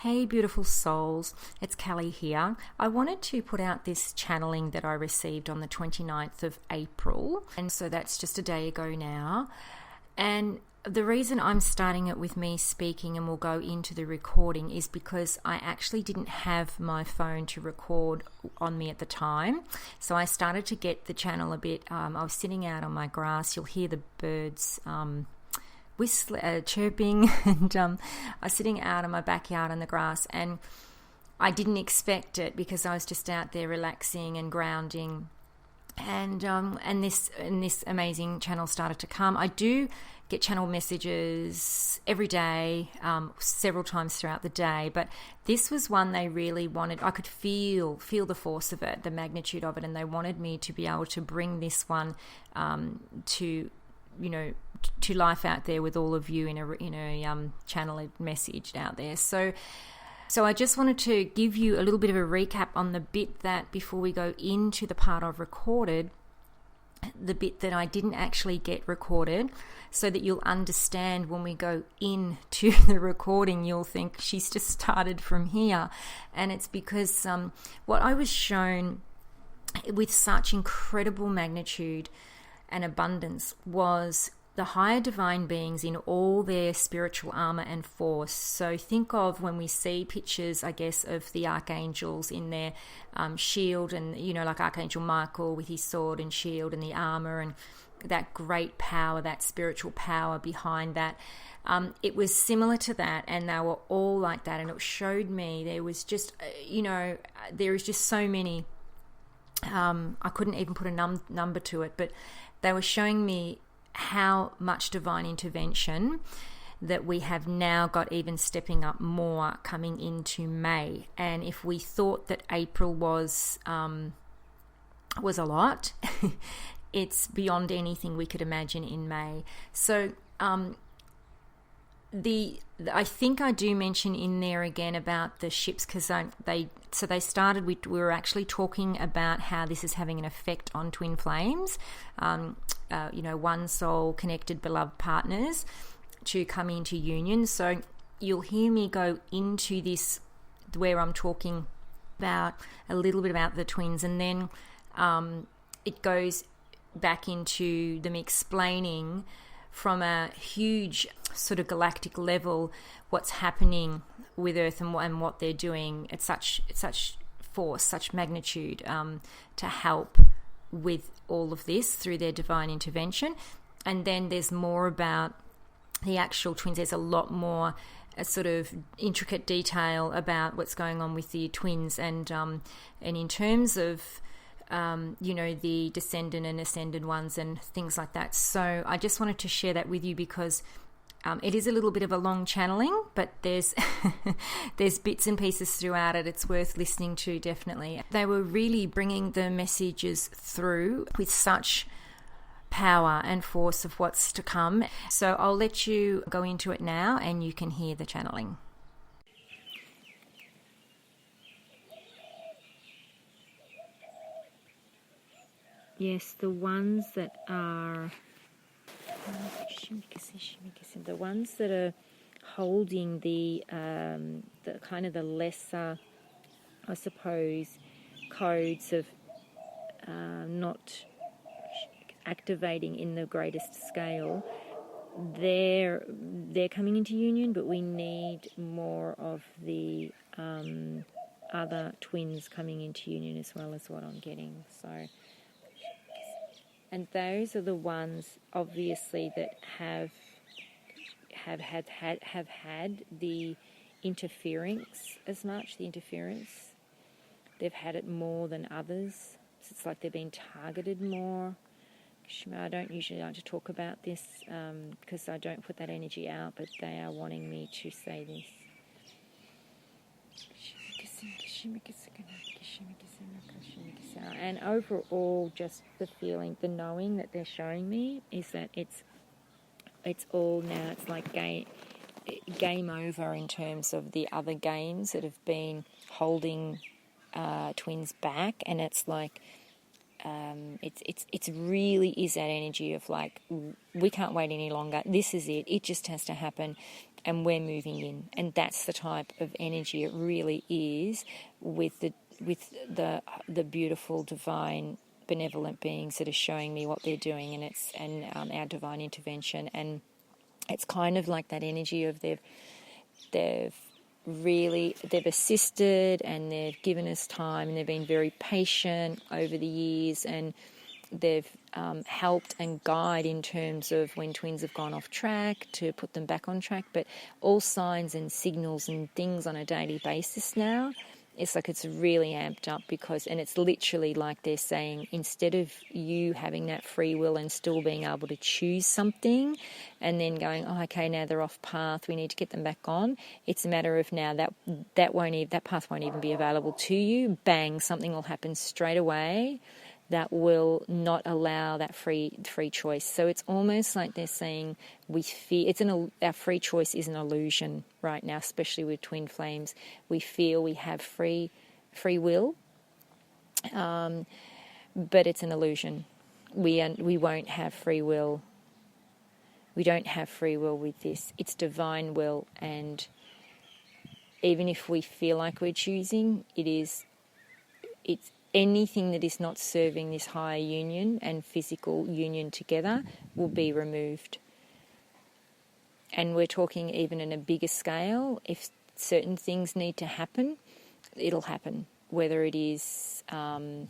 Hey beautiful souls, it's Callie here. I wanted to put out this channeling that I received on the 29th of April, and so that's just a day ago now. And the reason I'm starting it with me speaking and we'll go into the recording is because I actually didn't have my phone to record on me at the time. So I started to get the channel a bit, I was sitting out on my grass, you'll hear the birds chirping, and I was sitting out in my backyard on the grass, and I didn't expect it because I was just out there relaxing and grounding, and this amazing channel started to come. I do get channel messages every day, several times throughout the day, but this was one they really wanted. I could feel the force of it, the magnitude of it, and they wanted me to be able to bring this one to life out there with all of you in a channel message out there. So I just wanted to give you a little bit of a recap on the bit that, before we go into the part I've recorded, the bit that I didn't actually get recorded, so that you'll understand when we go into the recording, you'll think she's just started from here. And it's because what I was shown with such incredible magnitude and abundance was the higher divine beings in all their spiritual armor and force. So think of when we see pictures, I guess, of the archangels in their shield, and like Archangel Michael with his sword and shield and the armor and that great power, that spiritual power behind that. It was similar to that, and they were all like that. And it showed me there was just, there is just so many. I couldn't even put a number to it, but they were showing me how much divine intervention that we have now got, even stepping up more coming into May. And if we thought that April was a lot, it's beyond anything we could imagine in May. So I think I do mention in there again about the ships, because they started. We were actually talking about how this is having an effect on twin flames, one soul connected beloved partners to come into union. So you'll hear me go into this where I'm talking about a little bit about the twins, and then it goes back into them explaining from a huge sort of galactic level what's happening with Earth and what they're doing at such force, such magnitude, to help with all of this through their divine intervention. And then there's more about the actual twins. There's a lot more sort of intricate detail about what's going on with the twins, and in terms of the descendant and ascended ones and things like that. So I just wanted to share that with you because it is a little bit of a long channeling, but there's bits and pieces throughout it. It's worth listening to, definitely. They were really bringing the messages through with such power and force of what's to come. So I'll let you go into it now and you can hear the channeling. Yes, the ones that are holding the kind of the lesser, I suppose, codes of not activating in the greatest scale, they're coming into union, but we need more of the other twins coming into union as well, as what I'm getting. So. And those are the ones, obviously, that have had the interference as much. The interference, they've had it more than others. So it's like they've been targeted more. I don't usually like to talk about this because I don't put that energy out, but they are wanting me to say this. And overall, just the feeling, the knowing that they're showing me is that it's all now. It's like game over in terms of the other games that have been holding twins back, and it's like it's really is that energy of like, we can't wait any longer. This is it. It just has to happen. and we're moving in, and that's the type of energy it really is with the beautiful divine benevolent beings that are showing me what they're doing, and our divine intervention. And it's kind of like that energy of they've assisted, and they've given us time, and they've been very patient over the years, and they've helped and guide in terms of when twins have gone off track to put them back on track. But all signs and signals and things on a daily basis now, it's like it's really amped up, and it's literally like they're saying, instead of you having that free will and still being able to choose something and then going, oh, okay, now they're off path, we need to get them back on. It's a matter of now that path won't even be available to you. Bang, something will happen straight away that will not allow that free choice. So it's almost like they're saying our free choice is an illusion right now, especially with twin flames. We feel we have free will, but it's an illusion. We won't have free will. We don't have free will with this. It's divine will, and even if we feel like we're choosing, it's anything that is not serving this higher union and physical union together will be removed. And we're talking even in a bigger scale. If certain things need to happen, it'll happen. Whether it is, I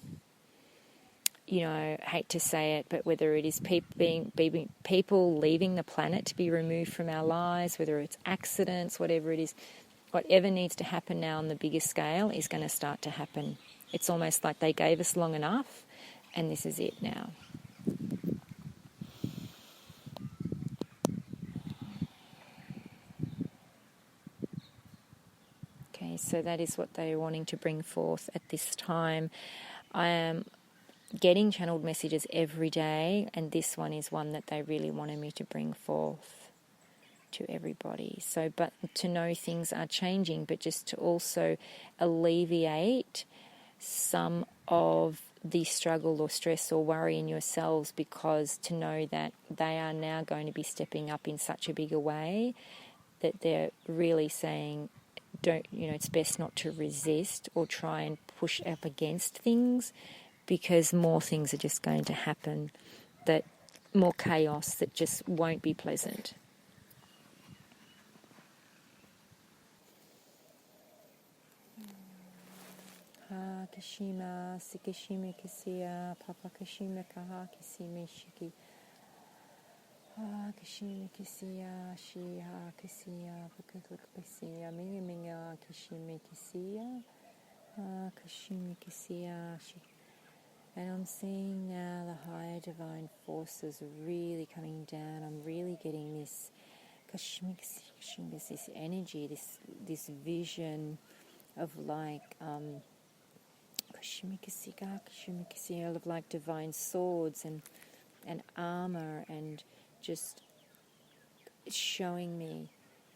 hate to say it, but whether it is people leaving the planet to be removed from our lives, whether it's accidents, whatever it is, whatever needs to happen now on the bigger scale is going to start to happen. It's almost like they gave us long enough, and this is it now. Okay, so that is what they are wanting to bring forth at this time. I am getting channeled messages every day, and this one is one that they really wanted me to bring forth to everybody. So, but to know things are changing, but just to also alleviate some of the struggle or stress or worry in yourselves, because to know that they are now going to be stepping up in such a bigger way that they're really saying, it's best not to resist or try and push up against things, because more things are just going to happen, that more chaos that just won't be pleasant. Kashima, Sikashima Kisia, Papa Kashima Kaha Kisime Shiki. Kashima Kisia, Shiha Kisia, Pakakuk Kisia, Minga Minga, Kashima Kisia, Kashima Kisia, Shi. And I'm seeing now the higher divine forces really coming down. I'm really getting this Kashima Kisia, this energy, this vision of like of like divine swords and armor, and just showing me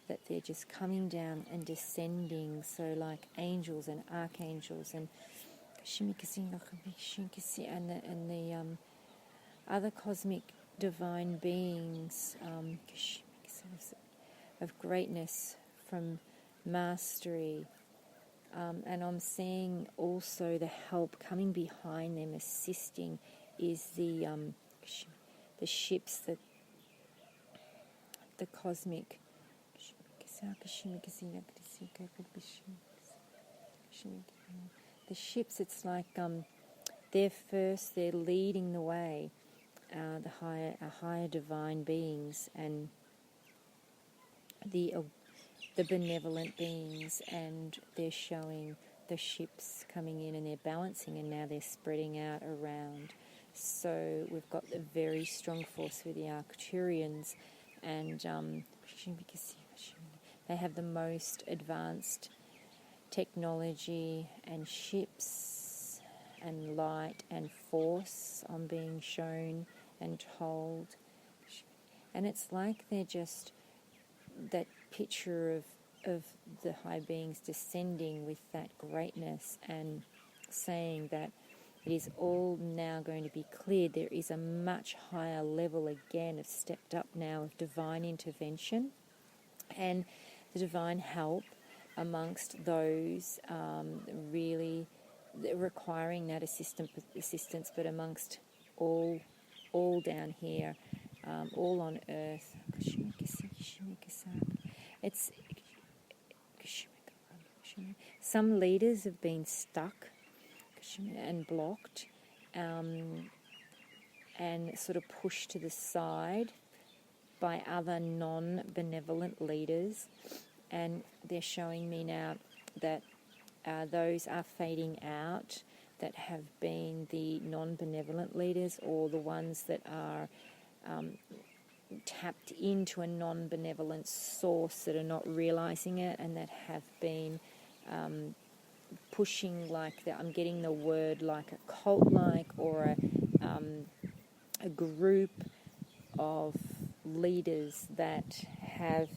that they're just coming down and descending, so like angels and archangels and the other cosmic divine beings of greatness, from mastery. And I'm seeing also the help coming behind them, assisting, is the ships, the cosmic. The ships, it's like they're leading the way, our higher divine beings, and the benevolent beings, and they're showing the ships coming in, and they're balancing, and now they're spreading out around. So we've got a very strong force with the Arcturians, and they have the most advanced technology and ships and light and force, I'm being shown and told. And it's like they're just that picture of the high beings descending with that greatness and saying that it is all now going to be cleared. There is a much higher level again of stepped up now of divine intervention and the divine help amongst those really requiring that assistance, but amongst all down here, all on earth. It's some leaders have been stuck and blocked and sort of pushed to the side by other non-benevolent leaders, and they're showing me now that those are fading out, that have been the non-benevolent leaders, or the ones that are tapped into a non-benevolent source that are not realizing it, and that have been pushing, like I'm getting the word like a cult-like, or a group of leaders that have,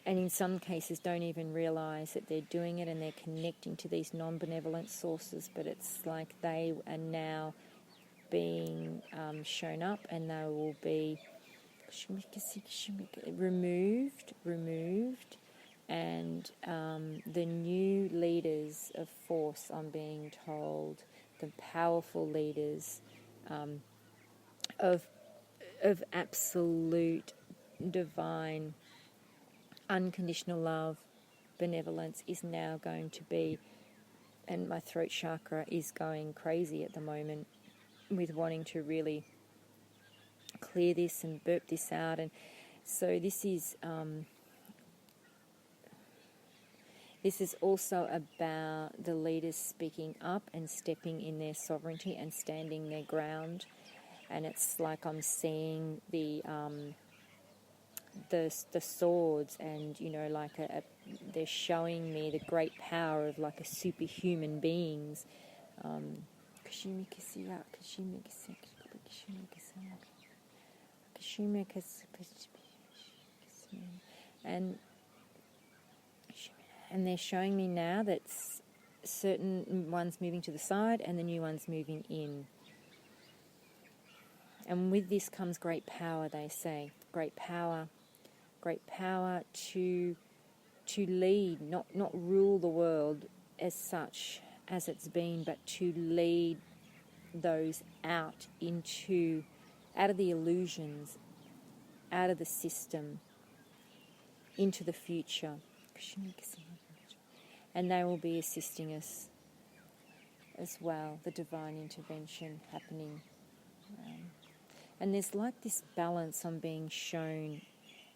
and in some cases don't even realize that they're doing it, and they're connecting to these non-benevolent sources, but it's like they are now being shown up, and they will be removed, and the new leaders of force, I'm being told, the powerful leaders of absolute divine unconditional love, benevolence, is now going to be, and my throat chakra is going crazy at the moment with wanting to really clear this and burp this out. And so this is also about the leaders speaking up and stepping in their sovereignty and standing their ground. And it's like I'm seeing the swords, and like they're showing me the great power of like a superhuman beings. And they're showing me now that certain ones moving to the side and the new ones moving in. And with this comes great power, they say. Great power to lead, not rule the world as such as it's been, but to lead those out of the illusions, out of the system, into the future. And they will be assisting us as well, the divine intervention happening. And there's like this balance I'm being shown,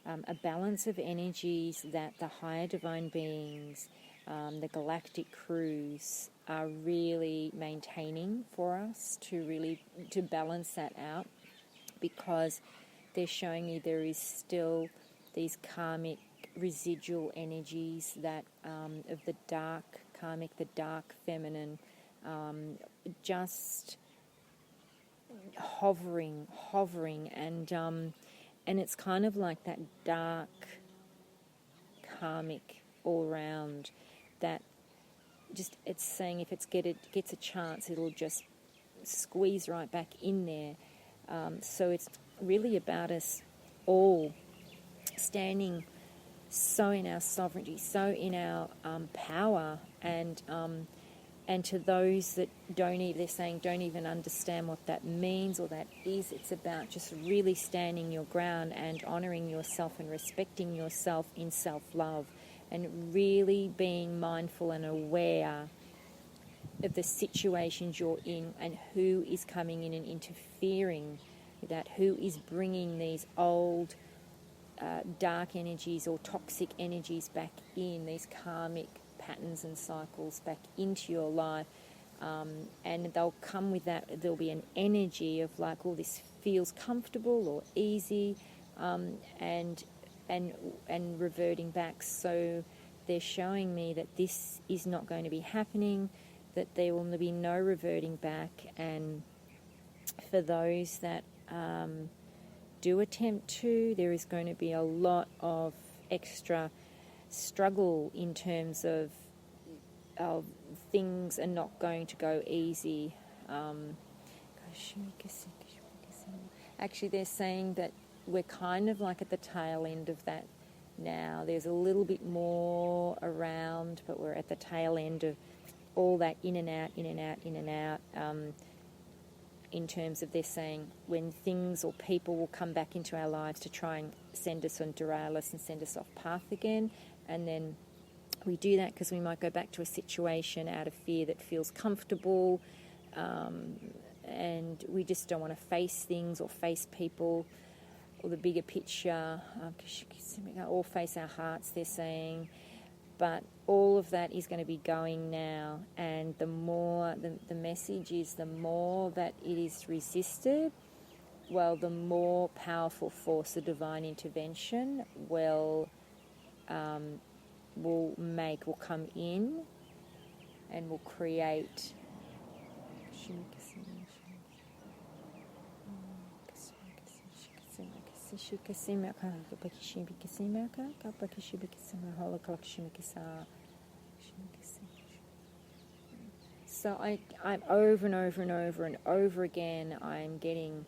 a balance of energies that the higher divine beings, the galactic crews, are really maintaining for us to balance that out, because they're showing me there is still these karmic residual energies that of the dark karmic, the dark feminine, just hovering, and it's kind of like that dark karmic all round, that just, it's saying if it gets a chance, it'll just squeeze right back in there. So it's really about us all standing so in our sovereignty, so in our power, and to those that don't even understand what that means or that is, it's about just really standing your ground and honouring yourself and respecting yourself in self-love, and really being mindful and aware of the situations you're in and who is coming in and interfering with that, who is bringing these old dark energies or toxic energies back in, these karmic patterns and cycles back into your life, and they'll come with that. There'll be an energy of like, oh, this feels comfortable or easy, and reverting back. So they're showing me that this is not going to be happening, that there will be no reverting back, and for those that do attempt to, there is going to be a lot of extra struggle in terms of things are not going to go easy. Actually, they're saying that we're kind of like at the tail end of that now. There's a little bit more around, but we're at the tail end of all that in and out, in and out, in and out. In terms of they're saying when things or people will come back into our lives to try and send us and derail us and send us off path again, and then we do that because we might go back to a situation out of fear that feels comfortable, and we just don't want to face things or face people or the bigger picture, or face our hearts, they're saying. But all of that is going to be going now, and the more, the message is the more that it is resisted, well, the more powerful force of divine intervention will come in and will create so I'm over and over and over and over again, I'm getting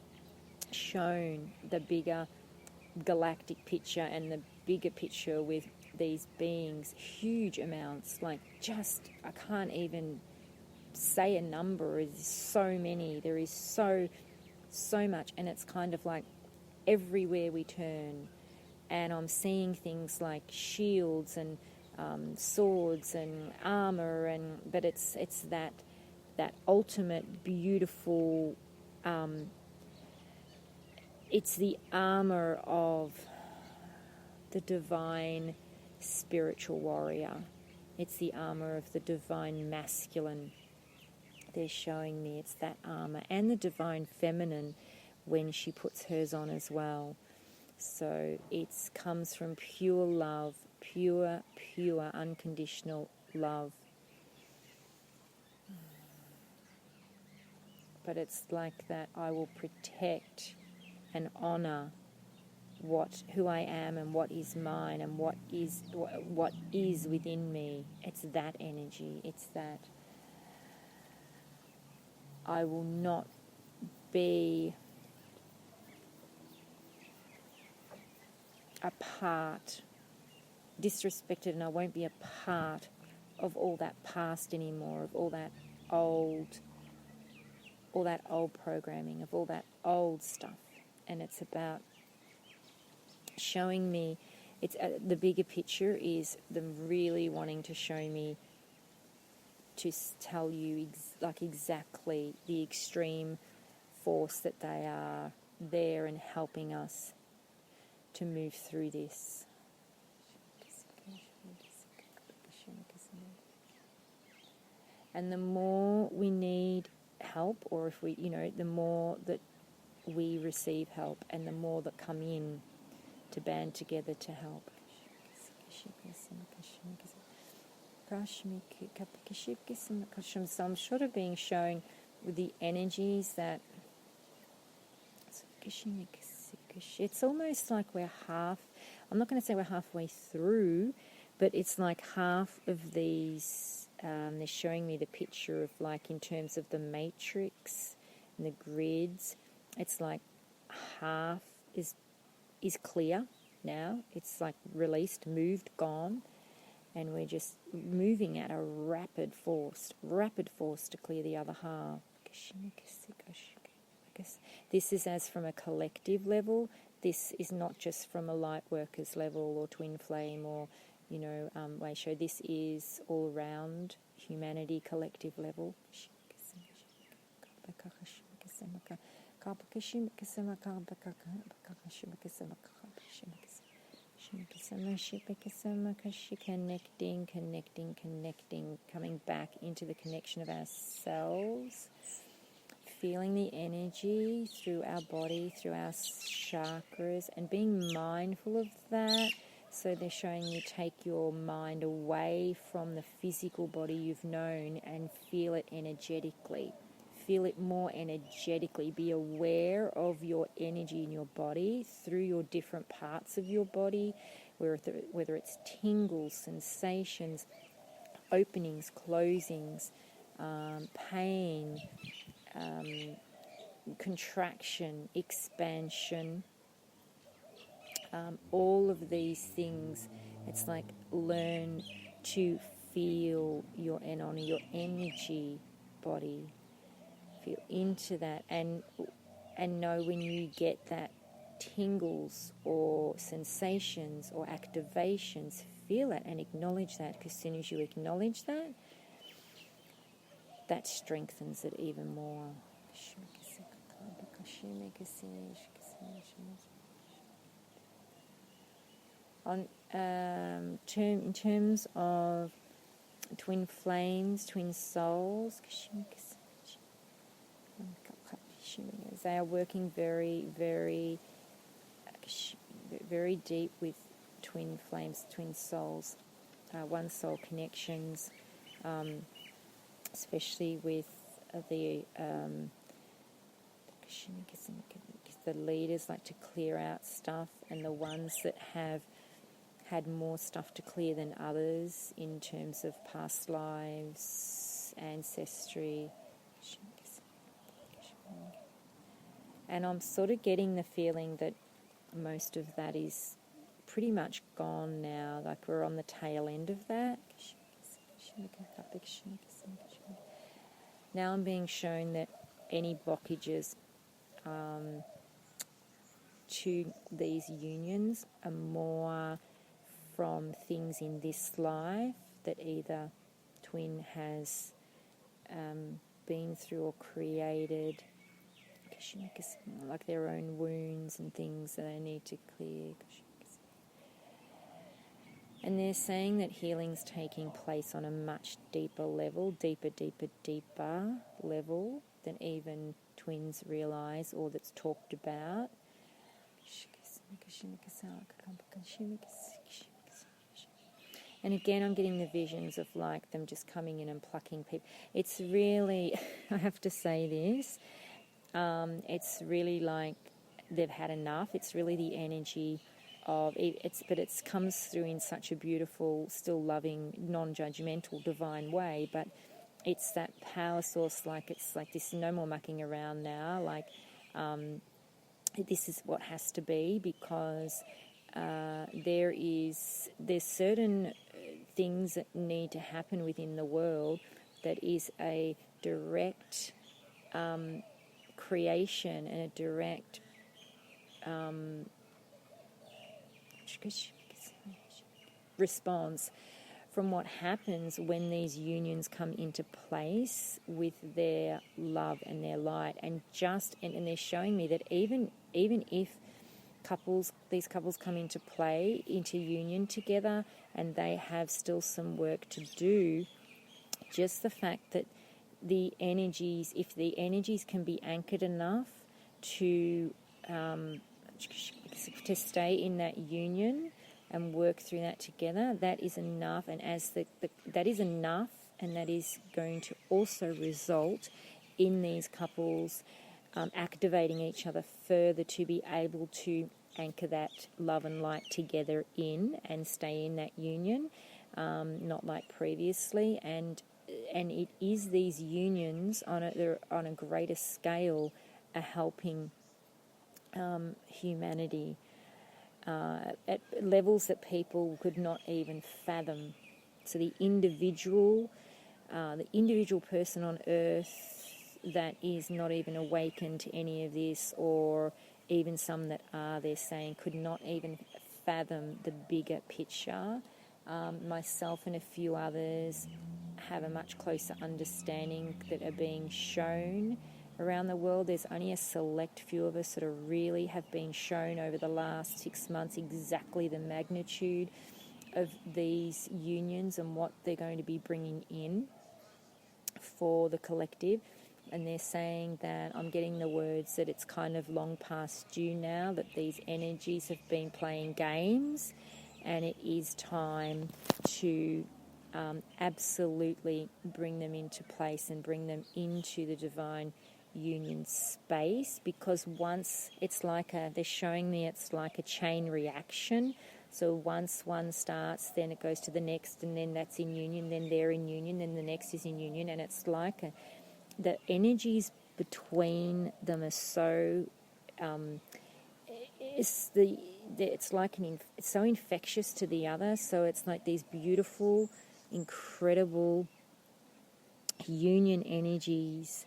shown the bigger galactic picture and the bigger picture with these beings, huge amounts, like just, I can't even say a number, there's so many, there is so much, and it's kind of like everywhere we turn, and I'm seeing things like shields and swords and armor, but it's that ultimate beautiful, it's the armor of the divine spiritual warrior. It's the armor of the divine masculine. They're showing me it's that armor, and the divine feminine when she puts hers on as well. So it comes from pure love, pure unconditional love. But it's like that I will protect and honor who I am and what is mine and what is within me. It's that energy. It's that I will not be a part, disrespected, and I won't be a part of all that past anymore, of all that old programming, of all that old stuff. And it's about showing me, it's the bigger picture is them really wanting to show me, to tell you exactly the extreme force that they are there and helping us to move through this. And the more we need help, or if we, the more that we receive help, and the more that come in to band together to help. So I'm sort of being shown with the energies that it's almost like we're I'm not going to say we're halfway through, but it's like half of these, they're showing me the picture of, like, in terms of the matrix and the grids, it's like half is clear now. It's like released, moved, gone, and we're just moving at a rapid force to clear the other half. This is as from a collective level. This is not just from a light workers level or twin flame or, Waisho. This is all around humanity collective level. Connecting, coming back into the connection of ourselves, feeling the energy through our body, through our chakras, and being mindful of that. So they're showing you take your mind away from the physical body you've known and feel it energetically. Feel it more energetically. Be aware of your energy in your body through your different parts of your body, whether it's tingles, sensations, openings, closings, pain, contraction, expansion, all of these things. It's like learn to feel your energy body, feel into that, and know when you get that tingles or sensations or activations, feel it and acknowledge that, because as soon as you acknowledge that, that strengthens it even more. In terms of twin flames, twin souls, they are working very, very, very deep with twin flames, twin souls, one soul connections, especially with the leaders like to clear out stuff, and the ones that have had more stuff to clear than others in terms of past lives, ancestry. And I'm sort of getting the feeling that most of that is pretty much gone now, like we're on the tail end of that. Now I'm being shown that any blockages to these unions are more from things in this life that either twin has been through or created, like their own wounds and things that they need to clear. And they're saying that healing's taking place on a much deeper level, deeper level than even twins realise or that's talked about. And again, I'm getting the visions of like them just coming in and plucking people. It's really, I have to say this, it's really like they've had enough. It's really the energy of it, but it comes through in such a beautiful, still loving, non-judgmental, divine way. But it's that power source. Like it's like this, no more mucking around now. Like this is what has to be, because there's certain things that need to happen within the world that is a direct creation and a direct response from what happens when these unions come into place with their love and their light. And they're showing me that even if these couples come into play, into union together, and they have still some work to do, just the fact that the energies, if the energies can be anchored enough to stay in that union and work through that together, that is enough. And that is enough, and that is going to also result in these couples activating each other further to be able to anchor that love and light together in and stay in that union, not like previously. And it is these unions on a greater scale are helping humanity at levels that people could not even fathom. So the individual person on earth that is not even awakened to any of this, or even some that are, they're saying, could not even fathom the bigger picture. Myself and a few others have a much closer understanding that are being shown around the world. There's only a select few of us that really have been shown over the last 6 months exactly the magnitude of these unions and what they're going to be bringing in for the collective. And they're saying that, I'm getting the words that it's kind of long past due now, that these energies have been playing games, and it is time to absolutely bring them into place and bring them into the divine union space. Because once it's like they're showing me it's like a chain reaction. So once one starts, then it goes to the next, and then that's in union, then they're in union, then the next is in union, and it's like the energies between them are so it's like it's so infectious to the other. So it's like these beautiful, incredible union energies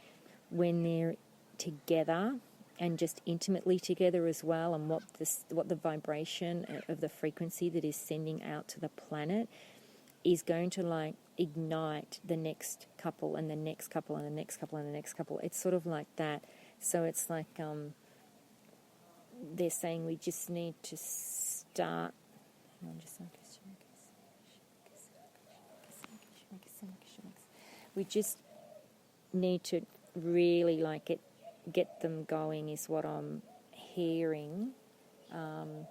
when they're together and just intimately together as well, and what the vibration of the frequency that is sending out to the planet is going to like ignite the next couple and the next couple and the next couple and the next couple. It's sort of like that. So it's like they're saying we just need to start. We just need to really like get them going is what I'm hearing. And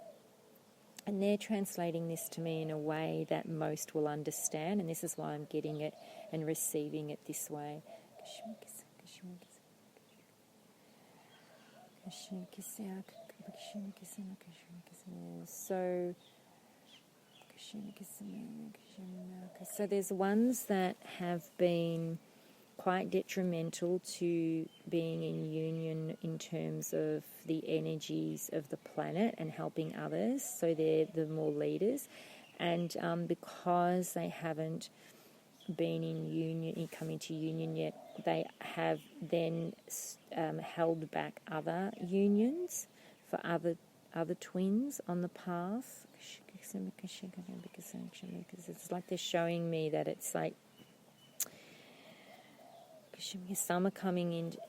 they're translating this to me in a way that most will understand, and this is why I'm getting it and receiving it this way. So there's ones that have been quite detrimental to being in union in terms of the energies of the planet and helping others. So they're the more leaders. And because they haven't been in union, come into union yet, they have then held back other unions for other twins on the path. Because it's like they're showing me that it's like some are coming into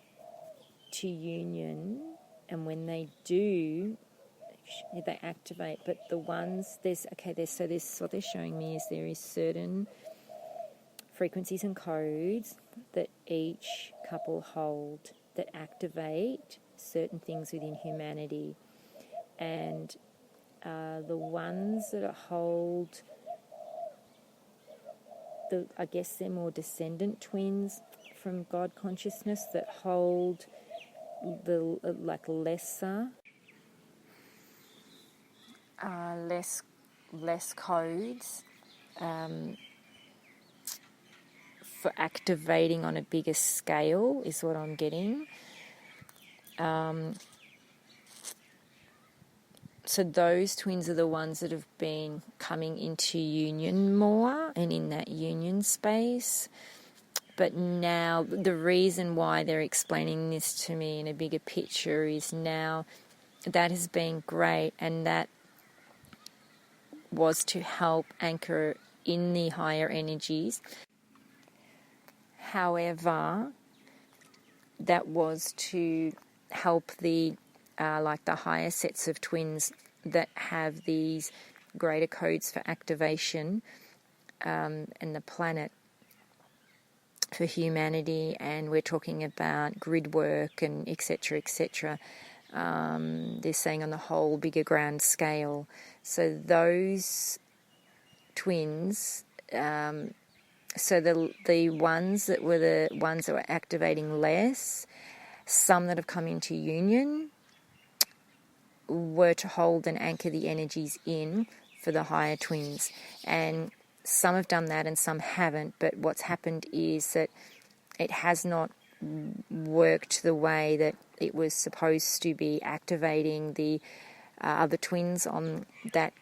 union, and when they do, they activate. But the ones there's what they're showing me is there is certain frequencies and codes that each couple hold that activate certain things within humanity, and the ones that hold I guess they're more descendant twins from God consciousness that hold the lesser, less codes for activating on a bigger scale is what I'm getting. So those twins are the ones that have been coming into union more and in that union space. But now the reason why they're explaining this to me in a bigger picture is now that has been great, and that was to help anchor in the higher energies. However, that was to help the higher sets of twins that have these greater codes for activation and the planet for humanity, and we're talking about grid work and etc. etc. They're saying on the whole bigger grand scale. So those twins, so the ones that were activating less, some that have come into union were to hold and anchor the energies in for the higher twins, and some have done that and some haven't. But what's happened is that it has not worked the way that it was supposed to be activating the other twins on that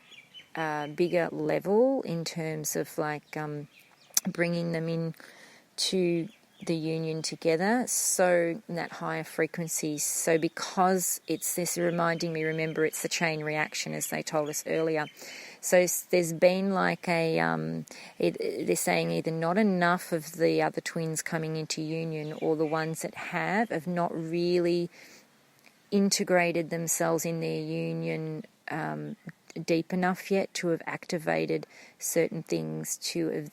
bigger level in terms of bringing them in to the union together, so in that higher frequency. So because it's this reminding me, remember it's the chain reaction as they told us earlier. So there's been they're saying either not enough of the other twins coming into union, or the ones that have not really integrated themselves in their union deep enough yet to have activated certain things, to have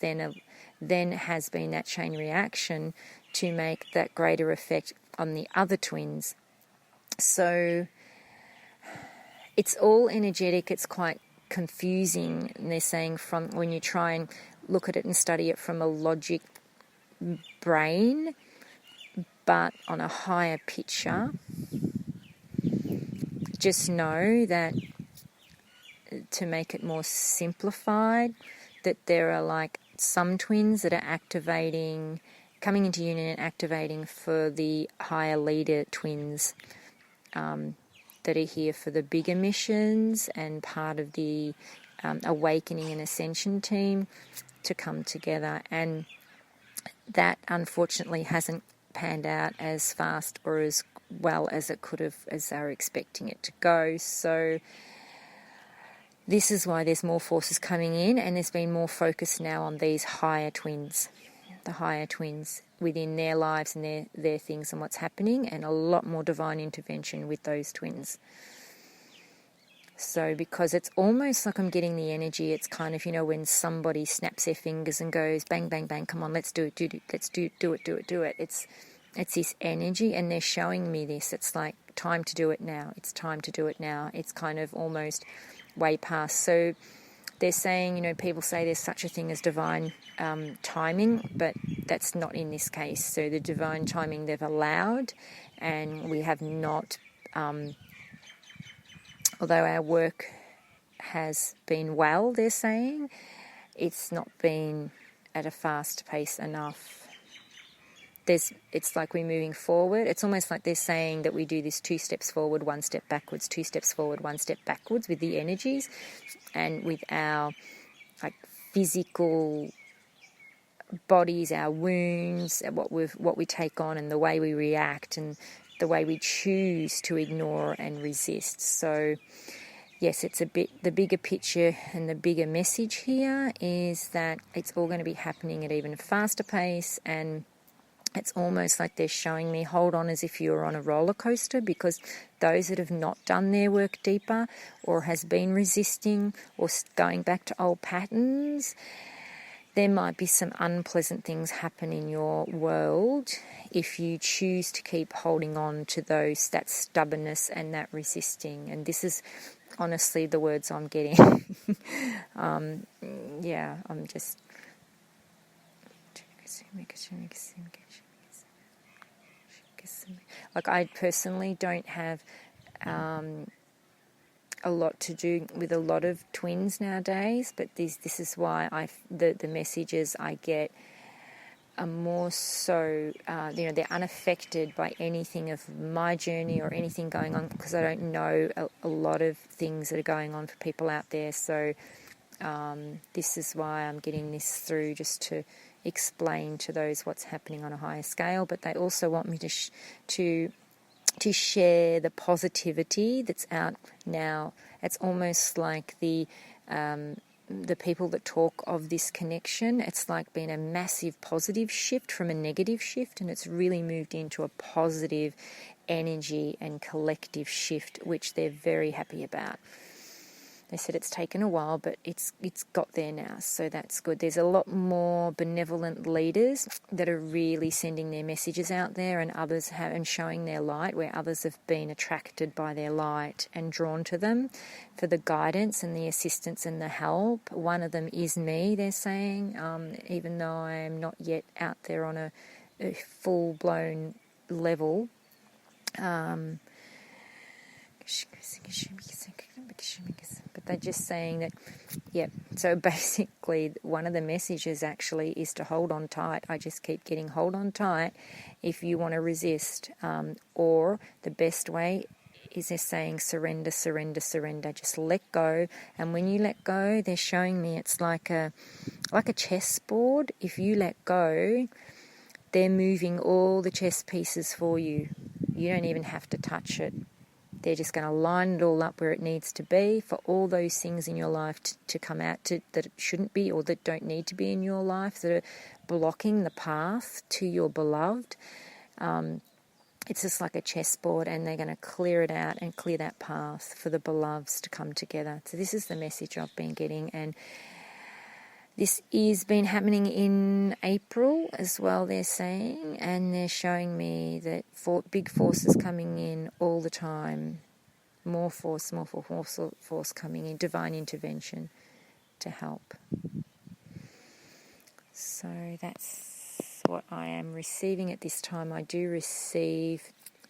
then has been that chain reaction to make that greater effect on the other twins. So it's all energetic, it's quite confusing, and they're saying from when you try and look at it and study it from a logic brain, but on a higher picture, just know that to make it more simplified, that there are some twins that are coming into union and activating for the higher leader twins, that are here for the bigger missions and part of the awakening and ascension team to come together. And that unfortunately hasn't panned out as fast or as well as it could have, as they were expecting it to go. So this is why there's more forces coming in, and there's been more focus now on these higher twins, the higher twins within their lives and their things and what's happening, and a lot more divine intervention with those twins. So because it's almost like I'm getting the energy, it's kind of, when somebody snaps their fingers and goes, bang, bang, bang, come on, let's do it, let's do it. It's this energy, and they're showing me this. It's like, time to do it now. It's time to do it now. It's kind of almost way past. So they're saying, people say there's such a thing as divine timing, but that's not in this case. So the divine timing they've allowed, and we have not... although our work has been well, they're saying, it's not been at a fast pace enough. It's like we're moving forward. It's almost like they're saying that we do this 2 steps forward, 1 step backwards, 2 steps forward, 1 step backwards with the energies and with our physical bodies, our wounds, what we take on and the way we react and the way we choose to ignore and resist. So yes, it's a bit, the bigger picture and the bigger message here is that it's all going to be happening at even a faster pace, and it's almost like they're showing me, hold on as if you're on a roller coaster, because those that have not done their work deeper or has been resisting or going back to old patterns, there might be some unpleasant things happen in your world if you choose to keep holding on to that stubbornness and that resisting. And this is honestly the words I'm getting. I'm just... I personally don't have a lot to do with a lot of twins nowadays, but this is why the messages I get are more so, they're unaffected by anything of my journey or anything going on, because I don't know a lot of things that are going on for people out there. So this is why I'm getting this through, just to explain to those what's happening on a higher scale. But they also want me to share the positivity that's out now. It's almost like the people that talk of this connection, it's like been a massive positive shift from a negative shift, and it's really moved into a positive energy and collective shift, which they're very happy about. They said it's taken a while, but it's got there now, so that's good. There's a lot more benevolent leaders that are really sending their messages out there, and others and showing their light, where others have been attracted by their light and drawn to them for the guidance and the assistance and the help. One of them is me, they're saying, even though I am not yet out there on a full-blown level. But they're just saying that, so basically one of the messages actually is to hold on tight. I just keep getting hold on tight if you want to resist. Or the best way is they're saying surrender, surrender, surrender. Just let go. And when you let go, they're showing me it's like a chessboard. If you let go, they're moving all the chess pieces for you. You don't even have to touch it. They're just going to line it all up where it needs to be for all those things in your life to come out that it shouldn't be, or that don't need to be in your life, that are blocking the path to your beloved. It's just like a chessboard, and they're going to clear it out and clear that path for the beloveds to come together. So this is the message I've been getting, and this is been happening in April as well, they're saying, and they're showing me that big forces coming in all the time, more force coming in, divine intervention to help. So that's what I am receiving at this time. I do receive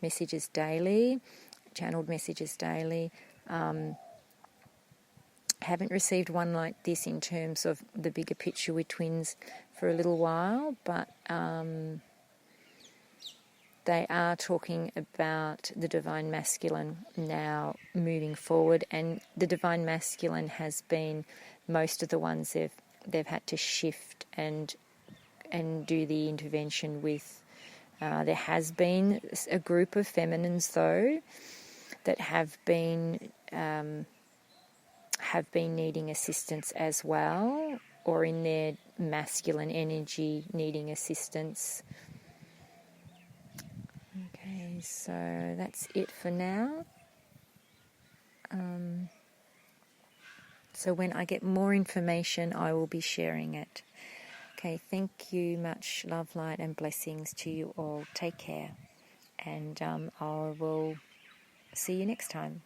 messages daily, channeled messages daily. Haven't received one like this in terms of the bigger picture with twins for a little while, but they are talking about the Divine Masculine now moving forward, and the Divine Masculine has been most of the ones they've had to shift and do the intervention with. There has been a group of feminines though that have been needing assistance as well, or in their masculine energy needing assistance. Okay, so that's it for now. So when I get more information, I will be sharing it. Okay, thank you much. Love, light and blessings to you all. Take care. And I will see you next time.